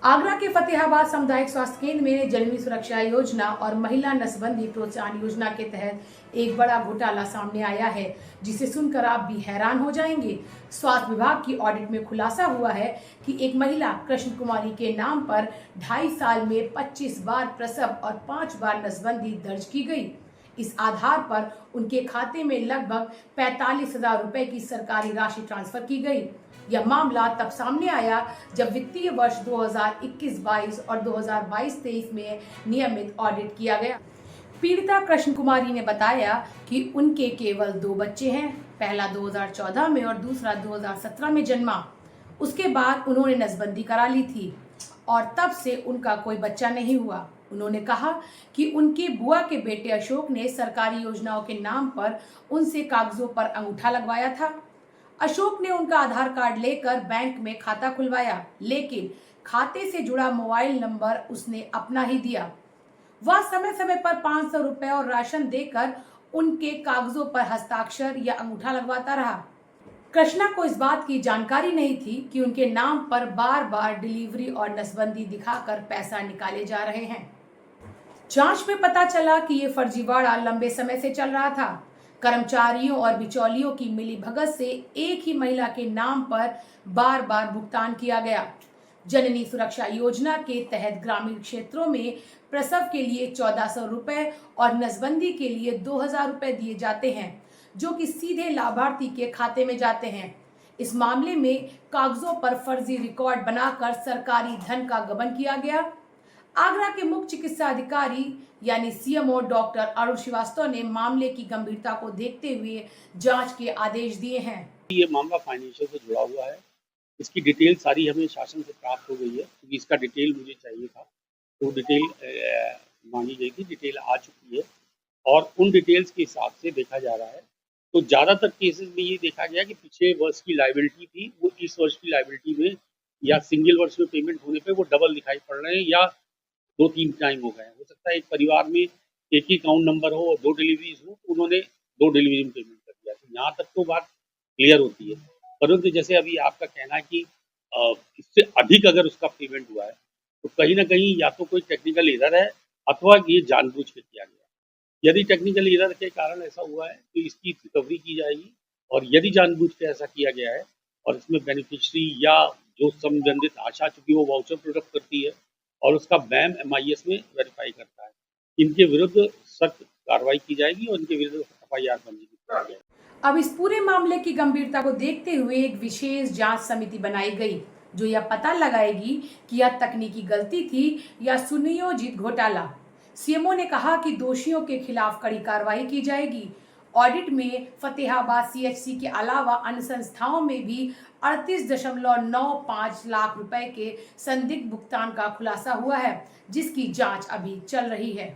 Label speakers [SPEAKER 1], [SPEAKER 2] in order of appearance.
[SPEAKER 1] आगरा के फतेहाबाद सामुदायिक स्वास्थ्य केंद्र में जननी सुरक्षा योजना और महिला नसबंदी प्रोत्साहन योजना के तहत एक बड़ा घोटाला सामने आया है, जिसे सुनकर आप भी हैरान हो जाएंगे। स्वास्थ्य विभाग की ऑडिट में खुलासा हुआ है कि एक महिला कृष्ण कुमारी के नाम पर 2.5 साल में 25 बार प्रसव और 5 बार नसबंदी दर्ज की गई। इस आधार पर उनके खाते में लगभग 45,000 रुपए की सरकारी राशि ट्रांसफर की गई। यह मामला तब सामने आया जब वित्तीय वर्ष 2021-22 और 2022-23 में नियमित ऑडिट किया गया। पीड़िता कृष्ण कुमारी ने बताया कि उनके केवल 2 बच्चे हैं, पहला 2014 में और दूसरा 2017 में जन्मा। उसके बाद उन्होंने नसबंदी करा ली थी और तब से उनका कोई बच्चा नहीं हुआ। उन्होंने कहा कि उनके बुआ के बेटे अशोक ने सरकारी योजनाओं के नाम पर उनसे कागजों पर अंगूठा लगवाया था। अशोक ने उनका आधार कार्ड लेकर बैंक में खाता खुलवाया, लेकिन खाते से जुड़ा मोबाइल नंबर उसने अपना ही दिया। वह समय समय पर 500 रुपए और राशन देकर उनके कागजों पर हस्ताक्षर या अंगूठा लगवाता रहा। कृष्णा को इस बात की जानकारी नहीं थी कि उनके नाम पर बार बार डिलीवरी और नसबंदी दिखाकर पैसा निकाले जा रहे हैं। जांच में पता चला कि ये फर्जीवाड़ा लंबे समय से चल रहा था। कर्मचारियों और बिचौलियों की मिलीभगत से एक ही महिला के नाम पर बार बार भुगतान किया गया। जननी सुरक्षा योजना के तहत ग्रामीण क्षेत्रों में प्रसव के लिए 1400 रुपए और नसबंदी के लिए 2000 रुपए दिए जाते हैं, जो कि सीधे लाभार्थी के खाते में जाते हैं। इस मामले में कागजों पर फर्जी रिकॉर्ड बनाकर सरकारी धन का गबन किया गया। आगरा के मुख्य चिकित्सा अधिकारी यानी सीएमओ डॉक्टर अरुण श्रीवास्तव ने मामले की गंभीरता को देखते हुए जांच के आदेश दिए हैं।
[SPEAKER 2] ये मामला फाइनेंशियल से जुड़ा हुआ है। इसकी डिटेल सारी हमें शासन से प्राप्त हो गई है, क्योंकि इसका डिटेल मुझे चाहिए था, तो डिटेल मांगी गई थी, डिटेल आ चुकी है और उन डिटेल्स के हिसाब से देखा जा रहा है। तो ज़्यादातर केसेस में ये देखा गया कि पिछले वर्ष की लायबिलिटी थी, वो इस वर्ष की लायबिलिटी में या सिंगल वर्ष में पेमेंट होने पे वो डबल दिखाई पड़ रहे हैं या 2-3 टाइम हो गए हैं। हो सकता है एक परिवार में एक ही अकाउंट नंबर हो और 2 डिलीवरीज हो, तो उन्होंने 2 डिलीवरी में पेमेंट कर दिया। तो यहाँ तक तो बात क्लियर होती है, परंतु जैसे अभी आपका कहना है कि इससे अधिक अगर उसका पेमेंट हुआ है, तो कहीं ना कहीं या तो कोई टेक्निकल एरर है अथवा ये जानबूझ के किया गया। यदि टेक्निकल एरर के कारण ऐसा हुआ है तो इसकी रिकवरी की जाएगी, और यदि जानबूझ के ऐसा किया गया है और इसमें बेनिफिशियरी या जो संबंधित आशा, चूंकि वो वाउचर प्रोडक्ट करती है और उसका बैम MIS में वेरीफाई करता है, इनके विरुद्ध सख्त कार्रवाई की जाएगी और इनके विरुद्ध FIR पंजीकृत की जाएगी।
[SPEAKER 1] अब इस पूरे मामले की गंभीरता को देखते हुए एक विशेष जांच समिति बनाई गई, जो यह पता लगाएगी कि यह तकनीकी गलती थी या सुनियोजित घोटाला। सीएमओ ने कहा कि दोषियों के खिलाफ कड़ी कार्रवाई की जाएगी। ऑडिट में फतेहाबाद CHC के अलावा अन्य संस्थाओं में भी 38.95 लाख रुपए के संदिग्ध भुगतान का खुलासा हुआ है, जिसकी जांच अभी चल रही है।